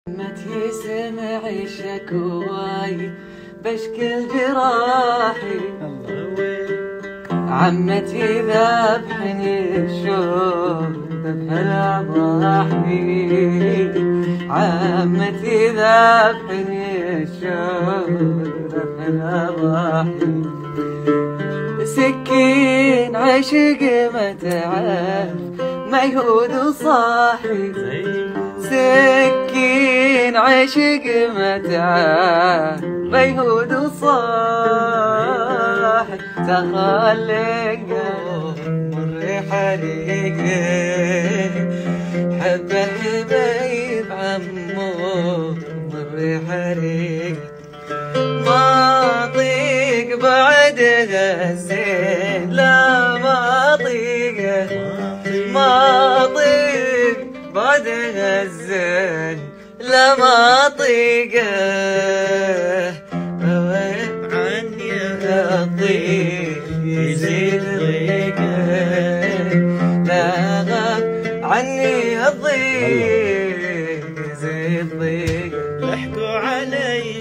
متى سمعي شكواي بشكل جراحي، عمتي ذبحني الشوق ذبح الأضاحي، عمتي ذبحني الشوق ذبح الأضاحي، سكين عشق متعب ميهود وصاحي، سكين عشق متعب ميهود وصاحي، تخلق مر حريقه حب الحبيب عمو مر حريقه، ما اطيق بعدها الزين لا ما اطيقه، ما اطيق بعدها الزين لا ما اطيقه، غيب عني الضيق يزيد ضيقه، لا غاب عني الضيق يزيد ضيقه، ضحكوا علي